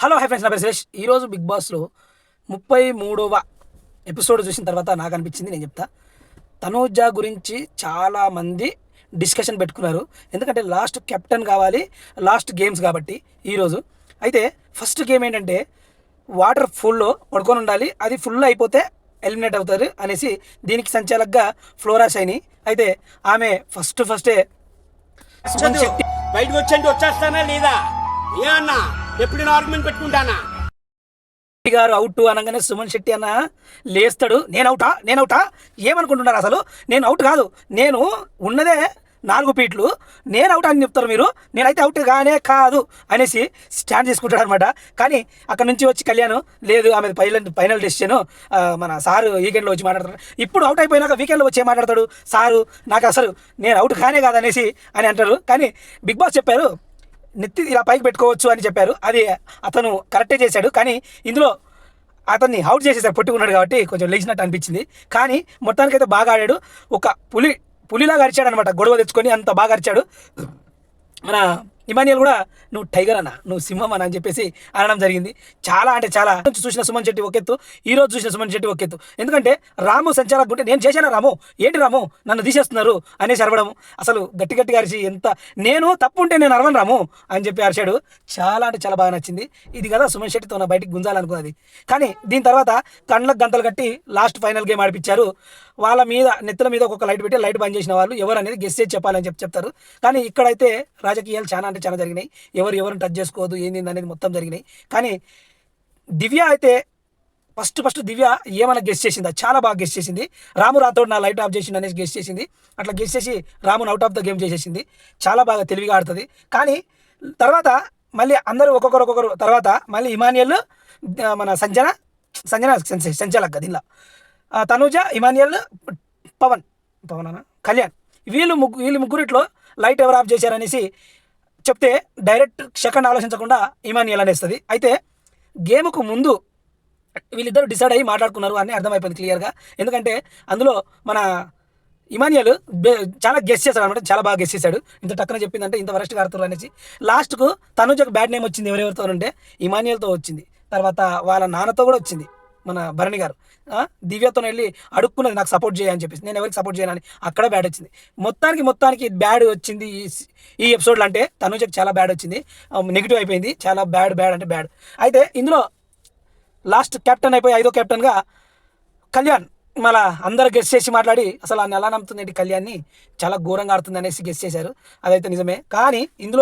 Hello hi friends, నా పేరు సురేష్. ఈరోజు బిగ్ బాస్లో 33వ ఎపిసోడ్ చూసిన తర్వాత నాకు అనిపించింది, నేను చెప్తా. తనూజ గురించి చాలామంది డిస్కషన్ పెట్టుకున్నారు. ఎందుకంటే లాస్ట్ కెప్టెన్ కావాలి, లాస్ట్ గేమ్స్ కాబట్టి ఈరోజు. అయితే ఫస్ట్ గేమ్ ఏంటంటే వాటర్ ఫుల్లో పడుకొని ఉండాలి, అది ఫుల్ అయిపోతే ఎలిమినేట్ అవుతారు అనేసి దీనికి సంచాలకుగా ఫ్లోరా షైని. అయితే ఆమె ఫస్టే సుమన్ శెట్టి బయటకు వచ్చండి, వచ్చేస్తానా లేదా ఏ అన్నా ఎప్పుడు ఆర్గ్యుమెంట్ పెట్టుకుంటానా గారు అవుట్ అనగానే సుమన్ శెట్టి అన్న లేస్తాడు. నేను అవుటా ఏమనుకుంటున్నారు అసలు? నేను అవుట్ కాదు, నేను ఉన్నదే 4 ఫీట్లు, నేను అవుట్ అని చెప్తారు మీరు, నేనైతే అవుట్ కానే కాదు అనేసి స్టాండ్ చేసుకుంటాడు అనమాట. కానీ అక్కడ నుంచి వచ్చి కళ్యాణ్ లేదు, ఆమె ఫైనల్ డెసిషన్, మన సారు వీకెండ్లో వచ్చి మాట్లాడతాడు. ఇప్పుడు అవుట్ అయిపోయినాక వీకెండ్లో వచ్చి మాట్లాడతాడు సారు, నాకు అసలు నేను అవుట్ కానే కాదనేసి అని అంటారు. కానీ బిగ్ బాస్ చెప్పారు నెత్తి ఇలా పైకి పెట్టుకోవచ్చు అని చెప్పారు. అది అతను కరెక్టే చేశాడు. కానీ ఇందులో అతన్ని అవుట్ చేసేసారు, పొట్టుకున్నాడు కాబట్టి కొంచెం లేచినట్టు అనిపించింది. కానీ మొత్తానికైతే బాగా ఆడాడు. ఒక పులిలాగా అరిచాడు అనమాట, గొడవ తెచ్చుకొని అంత బాగా అరిచాడు. మన ఇమానియల్ కూడా నువ్వు టైగర్ అన్న, నువ్వు సింహం అన్న అని చెప్పేసి అనడం జరిగింది. చాలా అంటే చాలా చూసిన సుమన్ శెట్టి ఒక ఎత్తు, ఈరోజు చూసిన సుమన్ శెట్టి ఒక ఎత్తు. ఎందుకంటే రాము సంచాలక్ ఉంటే నేను చేశాను రాము, ఏంటి రాము నన్ను తీసేస్తున్నారు అనేసి అరవడం, అసలు గట్టిగా అరిచి ఎంత నేను తప్పు ఉంటే నేను అరవను రాము అని చెప్పి అరిచాడు. చాలా అంటే చాలా బాగా నచ్చింది. ఇది కదా సుమన్ శెట్టితో నా బయటికి గుంజాలనుకున్నది. కానీ దీని తర్వాత కండ్లకు గంతలు కట్టి లాస్ట్ ఫైనల్ గేమ్ ఆడిపించారు. వాళ్ళ మీద నెత్తుల మీద ఒక్కొక్క లైట్ పెట్టి లైట్ బంద్ చేసిన వాళ్ళు ఎవరు అనేది గెస్ చేసి చెప్పాలని చెప్తారు. కానీ ఇక్కడైతే రాజకీయాలు చాలా అంటే చాలా జరిగినాయి. ఎవరిని టచ్ చేసుకోవద్దు ఏంది అనేది మొత్తం జరిగినాయి. కానీ దివ్య అయితే ఫస్ట్ దివ్య ఏమైనా గెస్ చేసిందా? చాలా బాగా గెస్ చేసింది. రాము రాథోడ్ నా లైట్ ఆఫ్ చేసింది అనేసి గెస్ చేసింది. అట్లా గెస్ చేసి రామును అవుట్ ఆఫ్ ద గేమ్ చేసేసింది. చాలా బాగా తెలివిగా ఆడుతుంది. కానీ తర్వాత మళ్ళీ అందరూ ఒక్కొక్కరు తర్వాత మళ్ళీ ఇమానియల్, మన సంజన సంచాలక్ దీనిలో తనూజ, ఇమానియల్, పవన్ అన్న, కళ్యాణ్, వీళ్ళు ముగ్గురిట్లో లైట్ ఎవరు ఆఫ్ చేశారనేసి చెప్తే డైరెక్ట్ సెకండ్ ఆలోచించకుండా ఇమానియల్ అనేస్తుంది. అయితే గేమ్కు ముందు వీళ్ళిద్దరు డిసైడ్ అయ్యి మాట్లాడుకున్నారు అని అర్థమైపోయింది క్లియర్గా. ఎందుకంటే అందులో మన ఇమానియల్ చాలా గెస్ చేశాడు అనమాట, చాలా బాగా గెస్ చేశాడు. ఇంత టక్కన చెప్పిందంటే ఇంత వరస్ట్గా ఆడుతున్నారు అనేసి. లాస్ట్కు తనుజకు బ్యాడ్ నేమ్ వచ్చింది ఎవరెవరితో అంటే ఇమానియల్తో వచ్చింది, తర్వాత వాళ్ళ నాన్నతో కూడా వచ్చింది. మన భరణి గారు దివ్యతో వెళ్ళి అడుక్కున్నది నాకు సపోర్ట్ చేయని చెప్పేసి, నేను ఎవరికి సపోర్ట్ చేయనని అక్కడ బ్యాడ్ వచ్చింది. మొత్తానికి బ్యాడ్ వచ్చింది ఈ ఎపిసోడ్లో. అంటే తనుజకి చాలా బ్యాడ్ వచ్చింది, నెగిటివ్ అయిపోయింది, చాలా బ్యాడ్ అంటే బ్యాడ్. అయితే ఇందులో లాస్ట్ కెప్టెన్ అయిపోయి 5వ కెప్టెన్గా కళ్యాణ్ మళ్ళా అందరూ గెస్ చేసి మాట్లాడి అసలు ఆయన ఎలా నమ్ముతుంది కళ్యాణ్ని, చాలా ఘోరంగా ఆడుతుంది అనేసి గెస్ చేశారు. అదైతే నిజమే. కానీ ఇందులో